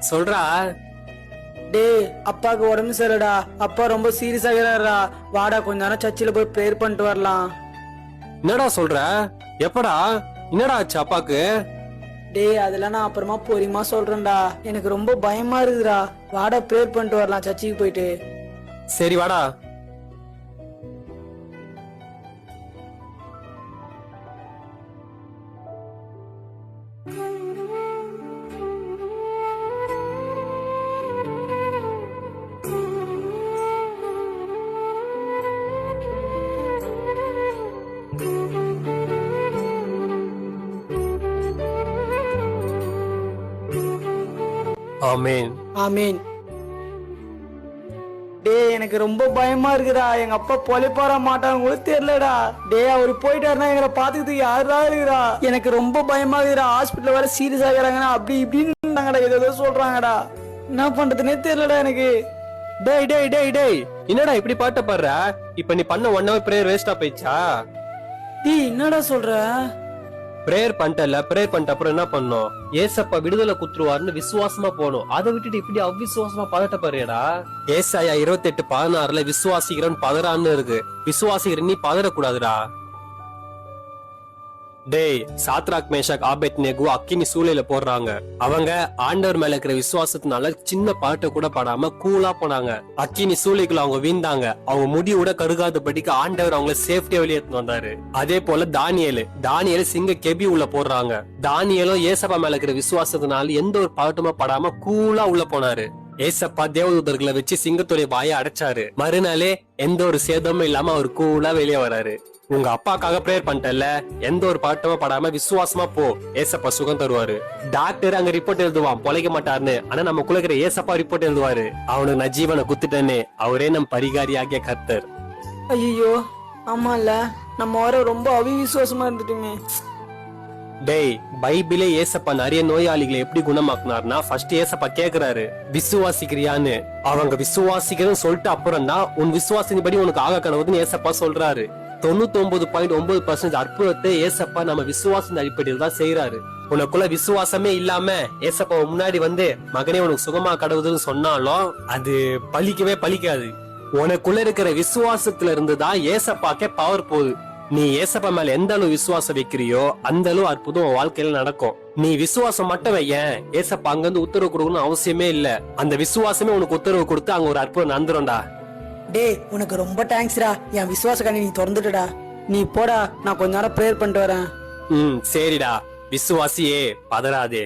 சொல்றா. டேய் அப்பாவுக்கு உடம்பு சரிடா, அப்பா ரொம்ப சீரியஸ் ஆகிறாரா, வாடா கொஞ்ச நேரம் சர்ச்சில் போய் ப்ரேயர் பண்ணிட்டு வரலாம். என்னடா சொல்ற? எப்படா? என்னடா ஆச்சு அப்பாக்கு? டேய் அதெல்லாம் நான் அப்புறமா பொறுமையா சொல்றேன்டா, எனக்கு ரொம்ப பயமா இருக்குதுடா, வாடா ப்ரேயர் பண்ணிட்டு வரலாம் சர்ச்சுக்கு போயிட்டு. சரி வாடா. ஆமென். ஆமீன். டேய் எனக்கு ரொம்ப பயமா இருக்குடா, எங்க அப்பா பொழைப்பார மாட்டாங்க கூட தெரியலடா. டேய் அவரு போயிட்டாருன்னா எங்களை பாத்துக்கிறதுக்கு யாரா இருக்குடா, எனக்கு ரொம்ப பயமா இருக்குடா. ஹாஸ்பிட்டல் வேற சீரியஸ் ஆகிறாங்கன்னா அப்படி இப்படின்னு ஏதோ சொல்றாங்கடா, என்ன பண்றதுன்னே தெரியலடா எனக்கு. டேய் டேய் டேய் டேய், என்னடா இப்படி பாட்ட பாடுற? இப்ப நீ பண்ண 1 hour பிரேயர் வேஸ்டா போயிடுச்சா? டேய் என்னடா சொல்ற? பிரேயர் பண்ணிட்டல, பிரேயர் பண்ணிட்ட அப்புறம் என்ன பண்ணோம்? ஏசப்பா விடுதலை குத்துருவாருன்னு விசுவாசமா போனோம். அதை விட்டுட்டு இப்படி அவ்விசுவாசமா பதட்ட பாருடா. ஏசாயா 28:16 விசுவாசிக்கிறவன் பதறான்னு இருக்கு. விசுவாசிக்கிற நீ பதறக்கூடாதுடா. டேய் சாத்ராக் மேஷாக் ஆபேத்நேகோ அக்கினி சூளையில போடுறாங்க. அவங்க ஆண்டவர் மேல இருக்கிற விசுவாசத்தினால சின்ன பாட்டை கூட பாடாம கூலா போனாங்க. அக்கினி சூளைக்குள்ள அவங்க வீழ்ந்தாங்க. அவங்க முடியோட கருகாதபடிக்கு ஆண்டவர் அவங்களை சேஃப்டியா வெளியேற்று வந்தாரு. அதே போல தானியேல் சிங்க கெபி உள்ள போடுறாங்க. தானியேலும் ஏசப்பா மேல இருக்கிற விசுவாசத்தினால எந்த ஒரு பாட்டுமா படாம கூலா உள்ள போனாரு. ஏசப்பா தேவதூதர்களை வச்சு சிங்கத்துடைய வாயை அடைச்சாரு. மறுநாளே எந்த ஒரு சேதமும் இல்லாம அவர் கூலா வெளியே வராரு. உங்க அப்பாக்காக பிரேயர் பண்ணிட்டல, எந்த ஒரு பாட்டமா படாம விசுவாசமா போ, ஏசப்பா சுகம் தருவாரு. டாக்டர் அங்க ரிப்போர்ட் எழுதுவான் பொழைக்க மாட்டாருன்னு, ஆனா நம்ம குலக்கிற ஏசப்பா ரிப்போர்ட் எழுதுவாரு. அவனுக்கு நான் ஜீவனை குத்துட்டேன்னு, அவரே நம் பரிகாரியாகிய கர்த்தர். ஐயோ ஆமால, நம்ம வர ரொம்ப அவிசுவாசமா இருந்துட்டுமே. டேய் பைபிளே ஏசப்பா நிறைய நோயாளிகளை எப்படி குணமாக்குனார்னா, ஃபர்ஸ்ட் ஏசப்பா கேக்குறாரு விசுவாசிக்கிறியான்னு. அவங்க விசுவாசிக்கிறேன்னு சொல்லிட்டு அப்புறம் தான் உன் விசுவாசின்படி உனக்கு ஆக கனவுன்னு ஏசப்பா சொல்றாரு. 99.9% அற்புதத்தை ஏசப்பா நம்ம விசுவாசத்தின் அடிப்படையில் தான் செய்யறாரு. உனக்குள்ள விசுவாசமே இல்லாம ஏசப்பா முன்னாடி வந்து மகனே உனக்கு சுகமா கடவுதுன்னு சொன்னாலும் அது பலிக்காது. உனக்குள்ள இருக்கிற விசுவாசத்துல இருந்துதான் ஏசப்பாக்கே பவர் போகுது. நீ ஏசப்பா மேல எந்த அளவு விசுவாசம் வைக்கிறியோ அந்த அளவு அற்புதம் உன் வாழ்க்கையில நடக்கும். நீ விசுவாசம் மட்டும் வையேன், ஏசப்பா அங்க இருந்து உத்தரவு கொடுக்கணும்னு அவசியமே இல்ல. அந்த விசுவாசமே உனக்கு உத்தரவு கொடுத்து அங்க ஒரு அற்புதம் நடந்துரும்டா. டேய் உனக்கு ரொம்ப தேங்க்ஸ்டா, என் விசுவாச கண்ணி நீ திறந்துட்டடா. நீ போடா, நான் கொஞ்ச நேரம் பிரேயர் பண்ணிட்டு வரேன். சரிடா, விசுவாசியே பதறாதே.